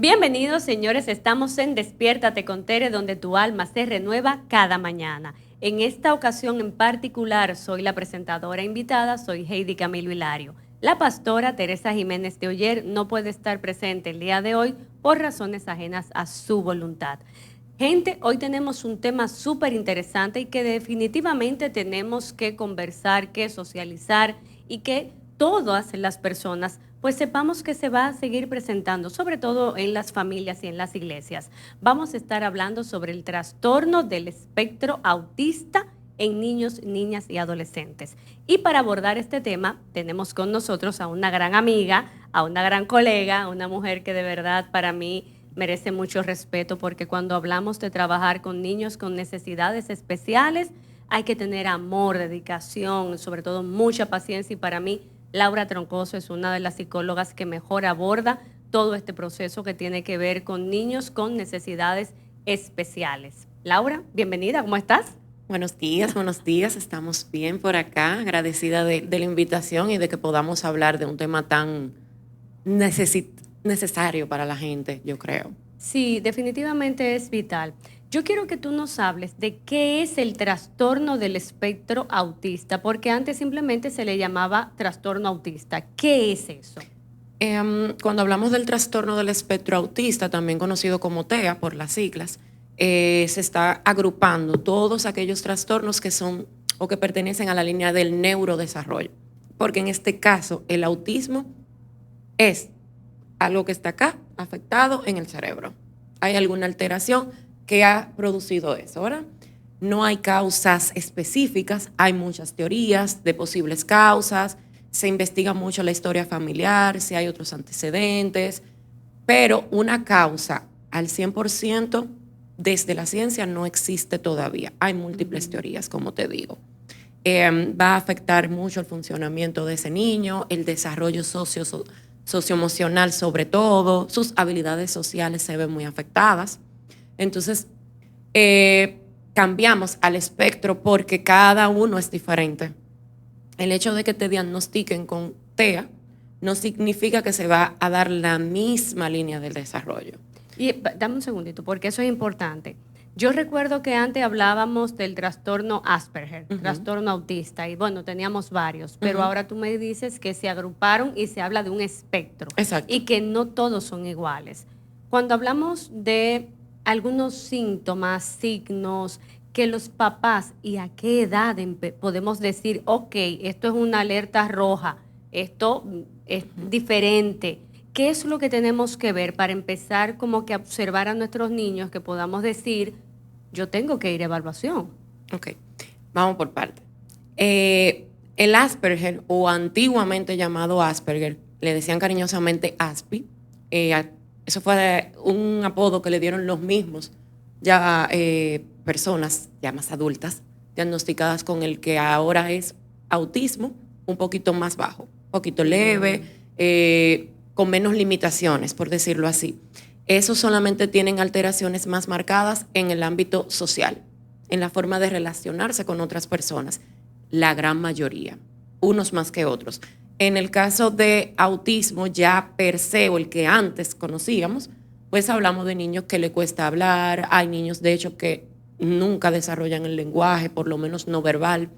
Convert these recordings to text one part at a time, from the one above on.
Bienvenidos, señores. Estamos en Despiértate con Tere, donde tu alma se renueva cada mañana. En esta ocasión en particular, soy la presentadora invitada, soy Heidi Camilo Hilario. La pastora Teresa Jiménez de Oyer no puede estar presente el día de hoy por razones ajenas a su voluntad. Gente, hoy tenemos un tema súper interesante y que definitivamente tenemos que conversar, que socializar y que todas las personas pues sepamos que se va a seguir presentando, sobre todo en las familias y en las iglesias. Vamos a estar hablando sobre el trastorno del espectro autista en niños, niñas y adolescentes. Y para abordar este tema tenemos con nosotros a una gran amiga, a una gran colega, a una mujer que de verdad para mí merece mucho respeto, porque cuando hablamos de trabajar con niños con necesidades especiales, hay que tener amor, dedicación, sobre todo mucha paciencia, y para mí Laura Troncoso es una de las psicólogas que mejor aborda todo este proceso que tiene que ver con niños con necesidades especiales. Laura, bienvenida, ¿cómo estás? Buenos días, estamos bien por acá, agradecida de la invitación y de que podamos hablar de un tema tan necesario para la gente, yo creo. Sí, definitivamente es vital. Yo quiero que tú nos hables de qué es el trastorno del espectro autista, porque antes simplemente se le llamaba trastorno autista. ¿Qué es eso? Cuando hablamos del trastorno del espectro autista, también conocido como TEA por las siglas, se está agrupando todos aquellos trastornos que son o que pertenecen a la línea del neurodesarrollo, porque en este caso el autismo es algo que está acá afectado en el cerebro. Hay alguna alteración que ha producido eso. Ahora, no hay causas específicas, hay muchas teorías de posibles causas, se investiga mucho la historia familiar, si hay otros antecedentes, pero una causa al 100% desde la ciencia no existe todavía. Hay múltiples teorías, como te digo. Va a afectar mucho el funcionamiento de ese niño, el desarrollo socioemocional sobre todo, sus habilidades sociales se ven muy afectadas. Entonces, cambiamos al espectro porque cada uno es diferente. El hecho de que te diagnostiquen con TEA no significa que se va a dar la misma línea del desarrollo. Y dame un segundito, porque eso es importante. Yo recuerdo que antes hablábamos del trastorno Asperger, trastorno autista, y bueno, teníamos varios, pero ahora tú me dices que se agruparon y se habla de un espectro. Exacto. Y que no todos son iguales. Cuando hablamos de algunos síntomas, signos, que los papás y a qué edad podemos decir, ok, esto es una alerta roja, esto es diferente. ¿Qué es lo que tenemos que ver para empezar como que a observar a nuestros niños, que podamos decir, yo tengo que ir a evaluación? Ok, vamos por partes. El Asperger, o antiguamente llamado Asperger, le decían cariñosamente Aspi. Eso fue un apodo que le dieron los mismos ya personas ya más adultas diagnosticadas con el que ahora es autismo, un poquito más bajo, un poquito leve, con menos limitaciones, por decirlo así. Esos solamente tienen alteraciones más marcadas en el ámbito social, en la forma de relacionarse con otras personas, la gran mayoría, unos más que otros. En el caso de autismo ya per se, o el que antes conocíamos, pues hablamos de niños que le cuesta hablar, hay niños de hecho que nunca desarrollan el lenguaje, por lo menos no verbal,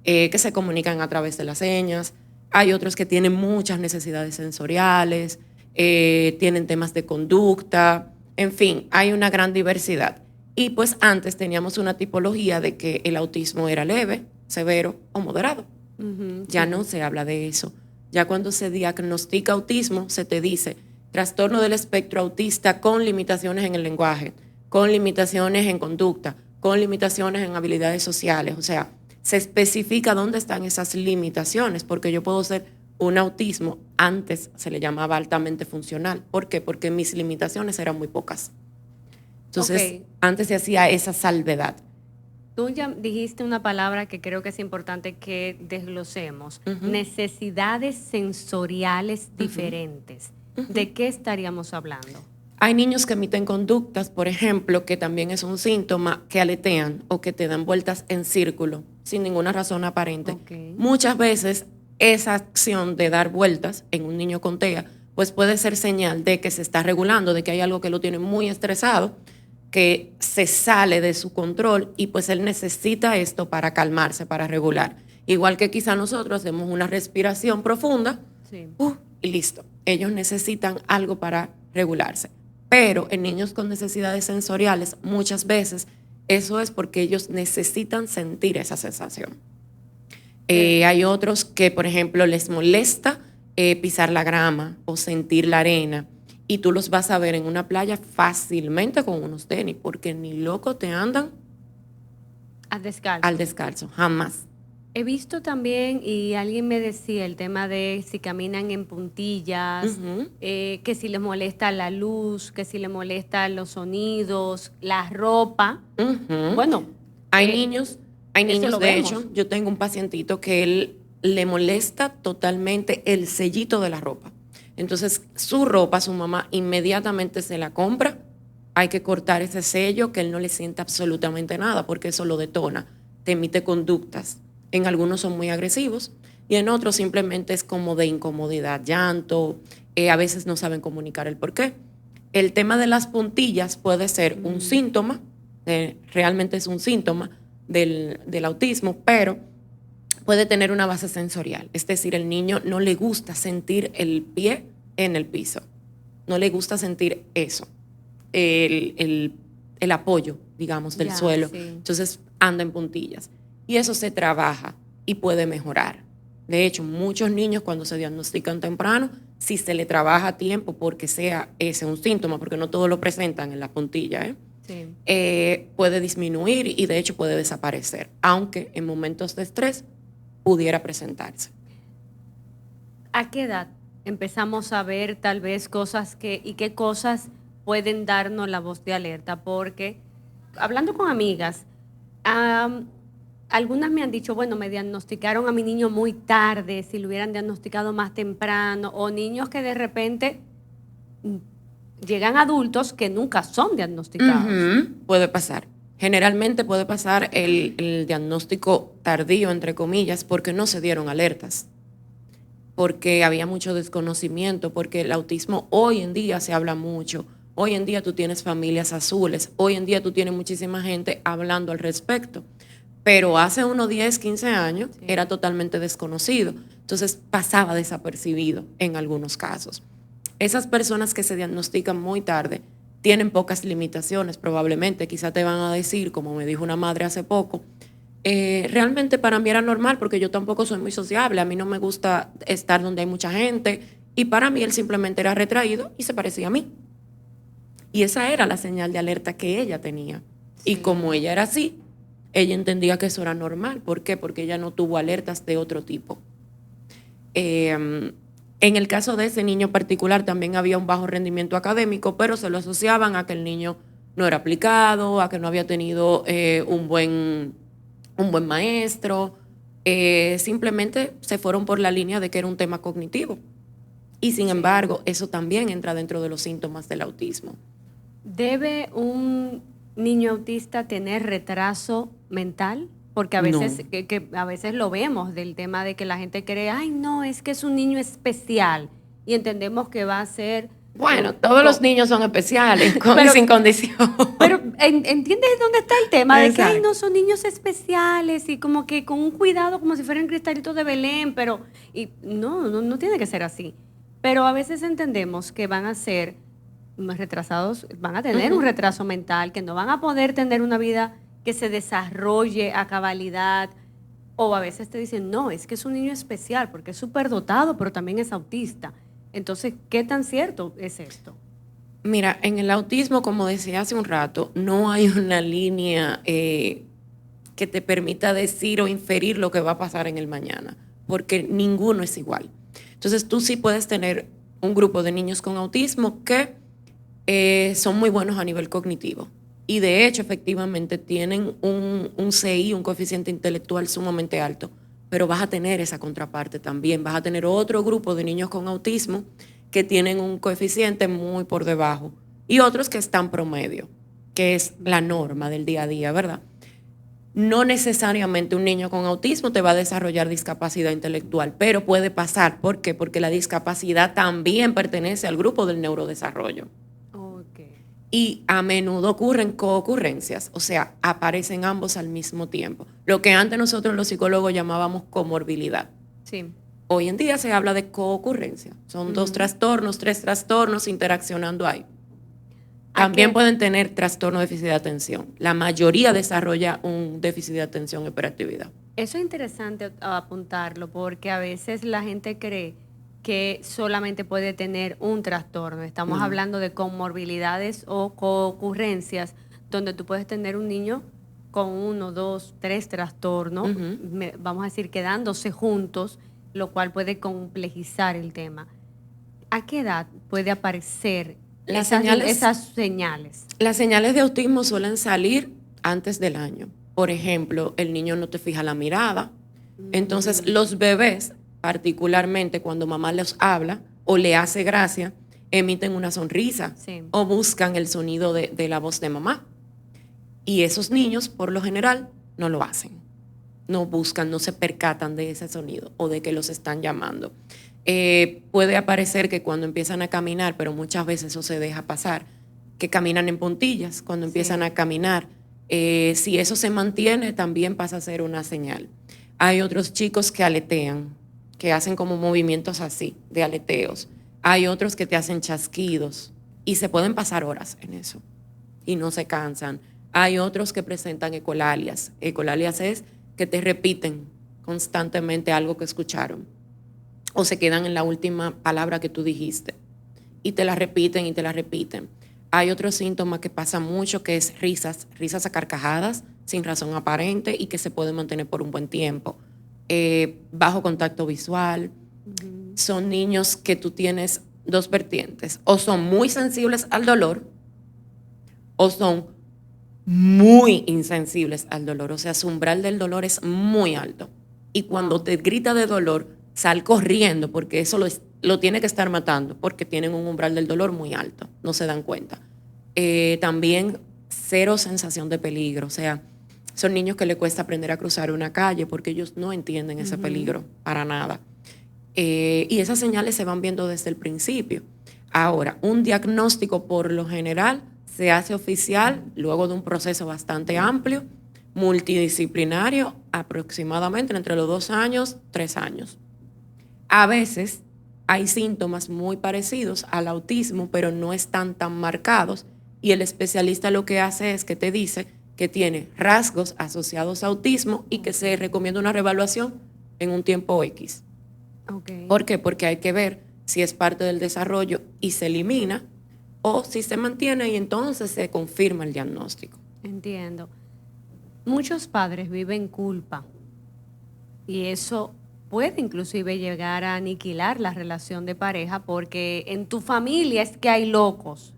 que se comunican a través de las señas, hay otros que tienen muchas necesidades sensoriales, tienen temas de conducta, en fin, hay una gran diversidad. Y pues antes teníamos una tipología de que el autismo era leve, severo o moderado. Ya no se habla de eso. Ya cuando se diagnostica autismo, se te dice trastorno del espectro autista con limitaciones en el lenguaje, con limitaciones en conducta, con limitaciones en habilidades sociales. O sea, se especifica dónde están esas limitaciones, porque yo puedo ser un autismo, antes se le llamaba altamente funcional. ¿Por qué? Porque mis limitaciones eran muy pocas. Entonces, antes se hacía esa salvedad. Tú ya dijiste una palabra que creo que es importante que desglosemos. Necesidades sensoriales diferentes. ¿De qué estaríamos hablando? Hay niños que emiten conductas, por ejemplo, que también es un síntoma, que aletean o que te dan vueltas en círculo sin ninguna razón aparente. Muchas veces esa acción de dar vueltas en un niño con TEA pues puede ser señal de que se está regulando, de que hay algo que lo tiene muy estresado, que se sale de su control y pues él necesita esto para calmarse, para regular. Igual que quizá nosotros hacemos una respiración profunda, Sí. Y listo. Ellos necesitan algo para regularse. Pero en niños con necesidades sensoriales, muchas veces eso es porque ellos necesitan sentir esa sensación. Hay otros que, por ejemplo, les molesta pisar la grama o sentir la arena, y tú los vas a ver en una playa fácilmente con unos tenis, porque ni loco te andan Descalzo. al descalzo, jamás. He visto también, y alguien me decía, el tema de si caminan en puntillas, que si les molesta la luz, que si les molesta los sonidos, la ropa. Bueno, hay niños, de vemos. hecho, yo tengo un pacientito que él le molesta totalmente el sellito de la ropa. Entonces, su ropa, su mamá inmediatamente se la compra. Hay que cortar ese sello, que él no le sienta absolutamente nada, porque eso lo detona, te emite conductas. En algunos son muy agresivos y en otros simplemente es como de incomodidad, llanto, a veces no saben comunicar el porqué. El tema de las puntillas puede ser un síntoma, realmente es un síntoma del autismo, pero puede tener una base sensorial. Es decir, el niño no le gusta sentir el pie en el piso, no le gusta sentir eso, el apoyo, digamos, del suelo. Sí. Entonces anda en puntillas. Y eso se trabaja y puede mejorar. De hecho, muchos niños cuando se diagnostican temprano, si se le trabaja a tiempo, porque sea ese un síntoma, porque no todos lo presentan en la puntilla, Sí. Puede disminuir y de hecho puede desaparecer, aunque en momentos de estrés pudiera presentarse. ¿A qué edad empezamos a ver tal vez cosas y qué cosas pueden darnos la voz de alerta? Porque hablando con amigas, algunas me han dicho, bueno, me diagnosticaron a mi niño muy tarde, si lo hubieran diagnosticado más temprano, o niños que de repente llegan adultos que nunca son diagnosticados. Puede pasar. Generalmente puede pasar el diagnóstico tardío, entre comillas, porque no se dieron alertas, porque había mucho desconocimiento, porque el autismo hoy en día se habla mucho. Hoy en día tú tienes familias azules, hoy en día tú tienes muchísima gente hablando al respecto. Pero hace unos 10, 15 años era totalmente desconocido. Entonces pasaba desapercibido en algunos casos. Esas personas que se diagnostican muy tarde tienen pocas limitaciones probablemente. Quizá te van a decir, como me dijo una madre hace poco, realmente para mí era normal porque yo tampoco soy muy sociable. A mí no me gusta estar donde hay mucha gente. Y para mí él simplemente era retraído y se parecía a mí. Y esa era la señal de alerta que ella tenía. Sí. Y como ella era así, ella entendía que eso era normal. ¿Por qué? Porque ella no tuvo alertas de otro tipo. En el caso de ese niño particular también había un bajo rendimiento académico, pero se lo asociaban a que el niño no era aplicado, a que no había tenido un buen maestro. Simplemente se fueron por la línea de que era un tema cognitivo. Y sin embargo, eso también entra dentro de los síntomas del autismo. ¿Debe un niño autista tener retraso mental? Porque a veces, no. que a veces lo vemos del tema de que la gente cree, ay, no, es que es un niño especial. Y entendemos que va a ser... Bueno, todos los niños son especiales, con y sin condición. Pero ¿entiendes dónde está el tema? Exacto. De que, ay, no, son niños especiales y como que con un cuidado como si fueran cristalitos de Belén, pero y no tiene que ser así. Pero a veces entendemos que van a ser retrasados, van a tener un retraso mental, que no van a poder tener una vida que se desarrolle a cabalidad, o a veces te dicen, no, es que es un niño especial porque es súper dotado, pero también es autista. Entonces, ¿qué tan cierto es esto? Mira, en el autismo, como decía hace un rato, no hay una línea que te permita decir o inferir lo que va a pasar en el mañana, porque ninguno es igual. Entonces, tú sí puedes tener un grupo de niños con autismo que son muy buenos a nivel cognitivo. Y de hecho, efectivamente, tienen un CI, un coeficiente intelectual sumamente alto, pero vas a tener esa contraparte también. Vas a tener otro grupo de niños con autismo que tienen un coeficiente muy por debajo y otros que están promedio, que es la norma del día a día, ¿verdad? No necesariamente un niño con autismo te va a desarrollar discapacidad intelectual, pero puede pasar. ¿Por qué? Porque la discapacidad también pertenece al grupo del neurodesarrollo. Okay. Y a menudo ocurren coocurrencias, o sea, aparecen ambos al mismo tiempo. Lo que antes nosotros los psicólogos llamábamos comorbilidad. Sí. Hoy en día se habla de coocurrencia. Son 2 trastornos, 3 trastornos interaccionando ahí. También pueden tener trastorno de déficit de atención. La mayoría desarrolla un déficit de atención y hiperactividad. Eso es interesante apuntarlo porque a veces la gente cree que solamente puede tener un trastorno. Estamos hablando de comorbilidades o coocurrencias donde tú puedes tener un niño con 1, 2, 3 trastornos, vamos a decir, quedándose juntos, lo cual puede complejizar el tema. ¿A qué edad puede aparecer esas señales? Las señales de autismo suelen salir antes del año. Por ejemplo, el niño no te fija la mirada. Entonces, los bebés, particularmente cuando mamá les habla o le hace gracia, emiten una sonrisa o buscan el sonido de la voz de mamá. Y esos niños, por lo general, no lo hacen. No buscan, no se percatan de ese sonido o de que los están llamando. Puede aparecer que cuando empiezan a caminar, pero muchas veces eso se deja pasar, que caminan en puntillas cuando empiezan a caminar. Si eso se mantiene, también pasa a ser una señal. Hay otros chicos que aletean, que hacen como movimientos así, de aleteos. Hay otros que te hacen chasquidos y se pueden pasar horas en eso y no se cansan. Hay otros que presentan ecolalias. Ecolalias es que te repiten constantemente algo que escucharon o se quedan en la última palabra que tú dijiste y te la repiten y te la repiten. Hay otro síntoma que pasa mucho que es risas a carcajadas sin razón aparente y que se pueden mantener por un buen tiempo. Bajo contacto visual. Son niños que tú tienes 2 vertientes, o son muy sensibles al dolor o son muy insensibles al dolor, o sea, su umbral del dolor es muy alto. Y cuando te grita de dolor, sal corriendo porque eso lo tiene que estar matando porque tienen un umbral del dolor muy alto, no se dan cuenta. También cero sensación de peligro, o sea, son niños que le cuesta aprender a cruzar una calle porque ellos no entienden ese peligro para nada. Y esas señales se van viendo desde el principio. Ahora, un diagnóstico por lo general se hace oficial luego de un proceso bastante amplio, multidisciplinario, aproximadamente entre los 2 años, 3 años. A veces hay síntomas muy parecidos al autismo, pero no están tan marcados, y el especialista lo que hace es que te dice que tiene rasgos asociados a autismo y que se recomienda una reevaluación en un tiempo X. Okay. ¿Por qué? Porque hay que ver si es parte del desarrollo y se elimina o si se mantiene y entonces se confirma el diagnóstico. Entiendo. Muchos padres viven culpa y eso puede inclusive llegar a aniquilar la relación de pareja porque en tu familia es que hay locos.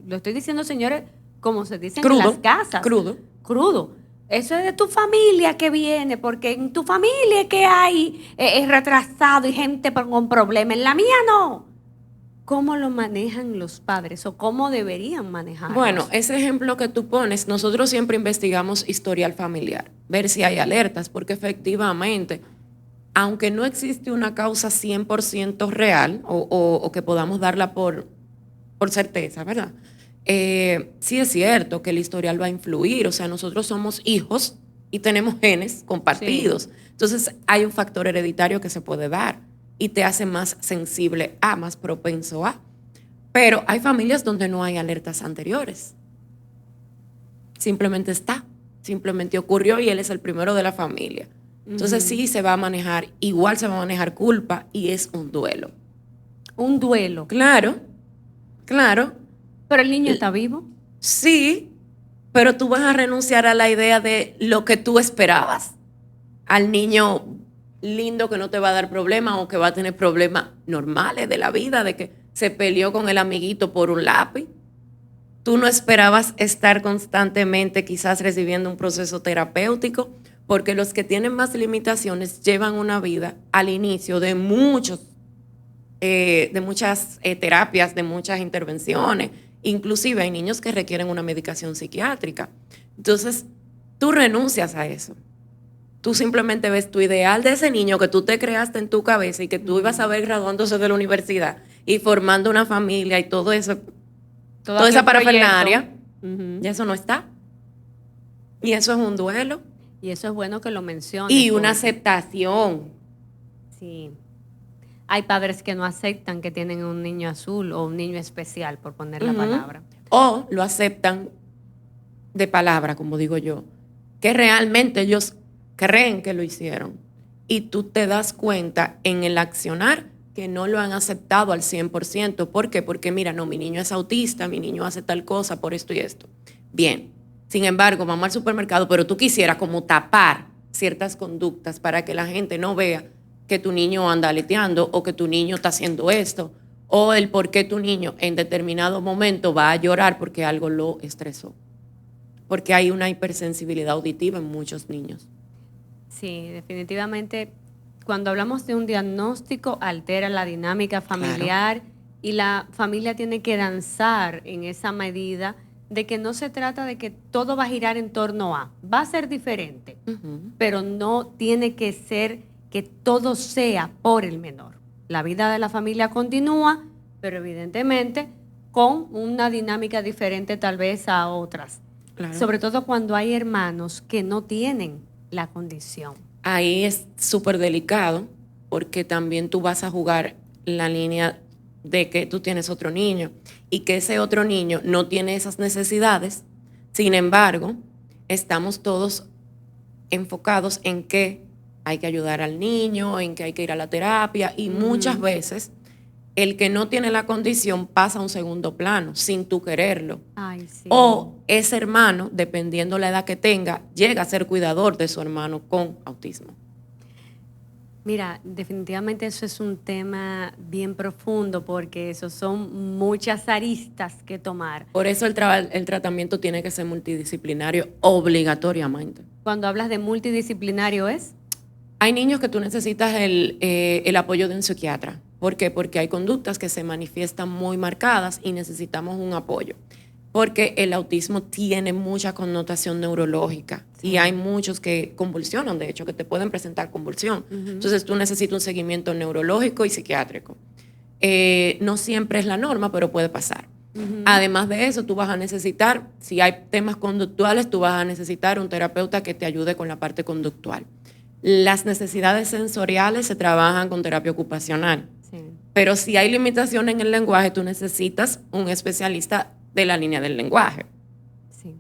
Lo estoy diciendo, señores, como se dice en las casas. Crudo. Eso es de tu familia que viene, porque en tu familia es que hay retrasado y gente con problemas. En la mía no. ¿Cómo lo manejan los padres o cómo deberían manejarlo? Bueno, ese ejemplo que tú pones, nosotros siempre investigamos historial familiar, ver si hay alertas, porque efectivamente, aunque no existe una causa 100% real o que podamos darla por certeza, ¿verdad? Sí es cierto que el historial va a influir, o sea, nosotros somos hijos y tenemos genes compartidos. Sí. Entonces, hay un factor hereditario que se puede dar y te hace más sensible a, más propenso a. Pero hay familias donde no hay alertas anteriores. Simplemente simplemente ocurrió y él es el primero de la familia. Entonces sí se va a manejar, igual se va a manejar culpa y es un duelo. ¿Un duelo? Claro. ¿Pero el niño está vivo? Sí, pero tú vas a renunciar a la idea de lo que tú esperabas. Al niño lindo que no te va a dar problemas o que va a tener problemas normales de la vida, de que se peleó con el amiguito por un lápiz. Tú no esperabas estar constantemente quizás recibiendo un proceso terapéutico, porque los que tienen más limitaciones llevan una vida al inicio de muchas terapias, de muchas intervenciones. Inclusive hay niños que requieren una medicación psiquiátrica. Entonces, tú renuncias a eso. Tú simplemente ves tu ideal de ese niño que tú te creaste en tu cabeza y que tú ibas a ver graduándose de la universidad y formando una familia y todo eso, toda esa parafernalia, ya eso no está. Y eso es un duelo. Y eso es bueno que lo menciones. Y una aceptación. Sí. Hay padres que no aceptan que tienen un niño azul o un niño especial, por poner la palabra. O lo aceptan de palabra, como digo yo, que realmente ellos creen que lo hicieron. Y tú te das cuenta en el accionar que no lo han aceptado al 100%. ¿Por qué? Porque mira, no, mi niño es autista, mi niño hace tal cosa por esto y esto. Bien. Sin embargo, vamos al supermercado, pero tú quisieras como tapar ciertas conductas para que la gente no vea que tu niño anda aleteando o que tu niño está haciendo esto o el por qué tu niño en determinado momento va a llorar porque algo lo estresó. Porque hay una hipersensibilidad auditiva en muchos niños. Sí, definitivamente, cuando hablamos de un diagnóstico, altera la dinámica familiar, claro, y la familia tiene que danzar en esa medida de que no se trata de que todo va a girar en torno a, va a ser diferente, pero no tiene que ser que todo sea por el menor. La vida de la familia continúa, pero evidentemente con una dinámica diferente tal vez a otras. Claro. Sobre todo cuando hay hermanos que no tienen la condición. Ahí es súper delicado porque también tú vas a jugar la línea de que tú tienes otro niño y que ese otro niño no tiene esas necesidades. Sin embargo, estamos todos enfocados en que hay que ayudar al niño, en que hay que ir a la terapia y muchas veces el que no tiene la condición pasa a un segundo plano sin tú quererlo. Ay, sí. O ese hermano, dependiendo la edad que tenga, llega a ser cuidador de su hermano con autismo. Mira, definitivamente eso es un tema bien profundo porque eso son muchas aristas que tomar. Por eso el tratamiento tiene que ser multidisciplinario obligatoriamente. Cuando hablas de multidisciplinario es... Hay niños que tú necesitas el apoyo de un psiquiatra. ¿Por qué? Porque hay conductas que se manifiestan muy marcadas y necesitamos un apoyo. Porque el autismo tiene mucha connotación neurológica, sí, y hay muchos que convulsionan, de hecho, que te pueden presentar convulsión. Entonces tú necesitas un seguimiento neurológico y psiquiátrico. No siempre es la norma, pero puede pasar. Además de eso, tú vas a necesitar, si hay temas conductuales, tú vas a necesitar un terapeuta que te ayude con la parte conductual. Las necesidades sensoriales se trabajan con terapia ocupacional. Sí. Pero si hay limitación en el lenguaje, tú necesitas un especialista de la línea del lenguaje. Sí.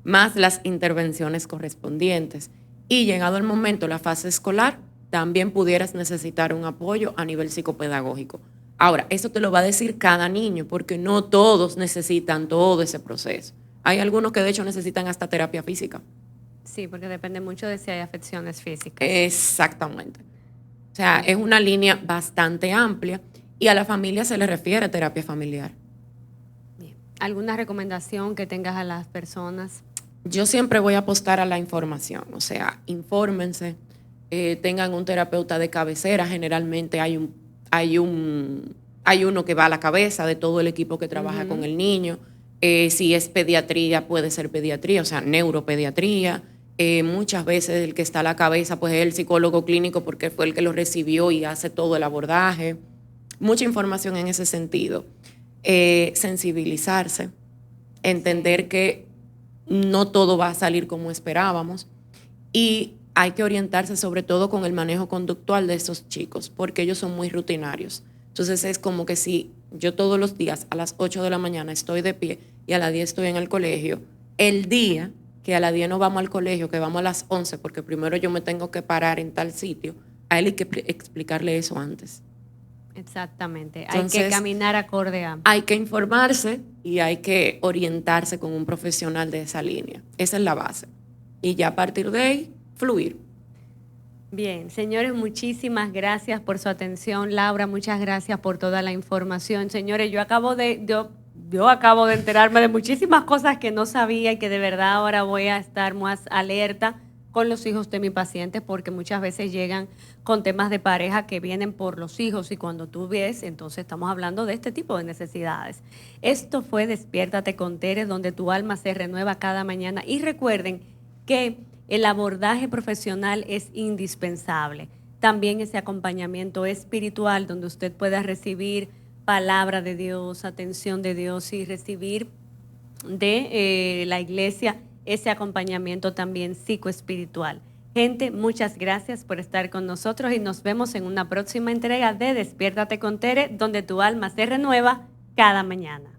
Más las intervenciones correspondientes. Y llegado el momento, la fase escolar, también pudieras necesitar un apoyo a nivel psicopedagógico. Ahora, eso te lo va a decir cada niño, porque no todos necesitan todo ese proceso. Hay algunos que de hecho necesitan hasta terapia física. Sí, porque depende mucho de si hay afecciones físicas. Exactamente. O sea, es una línea bastante amplia y a la familia se le refiere terapia familiar. Bien. ¿Alguna recomendación que tengas a las personas? Yo siempre voy a apostar a la información, o sea, infórmense, tengan un terapeuta de cabecera, generalmente hay uno que va a la cabeza de todo el equipo que trabaja con el niño. Si es pediatría, puede ser pediatría, o sea, neuropediatría. Muchas veces el que está a la cabeza pues es el psicólogo clínico porque fue el que lo recibió y hace todo el abordaje. Mucha información en ese sentido. Sensibilizarse, entender que no todo va a salir como esperábamos y hay que orientarse sobre todo con el manejo conductual de estos chicos porque ellos son muy rutinarios. Entonces es como que si yo todos los días a las 8 de la mañana estoy de pie y a las 10 estoy en el colegio, el día que a las 10 no vamos al colegio, que vamos a las 11 porque primero yo me tengo que parar en tal sitio, a él hay que explicarle eso antes. Exactamente, entonces, hay que caminar acorde a... Hay que informarse y hay que orientarse con un profesional de esa línea. Esa es la base. Y ya a partir de ahí, fluir. Bien, señores, muchísimas gracias por su atención. Laura, muchas gracias por toda la información. Señores, yo acabo de enterarme de muchísimas cosas que no sabía y que de verdad ahora voy a estar más alerta con los hijos de mis pacientes porque muchas veces llegan con temas de pareja que vienen por los hijos y cuando tú ves, entonces estamos hablando de este tipo de necesidades. Esto fue Despiértate con Tere, donde tu alma se renueva cada mañana y recuerden que el abordaje profesional es indispensable. También ese acompañamiento espiritual donde usted pueda recibir palabra de Dios, atención de Dios y recibir de la iglesia ese acompañamiento también psicoespiritual. Gente, muchas gracias por estar con nosotros y nos vemos en una próxima entrega de Despiértate con Tere, donde tu alma se renueva cada mañana.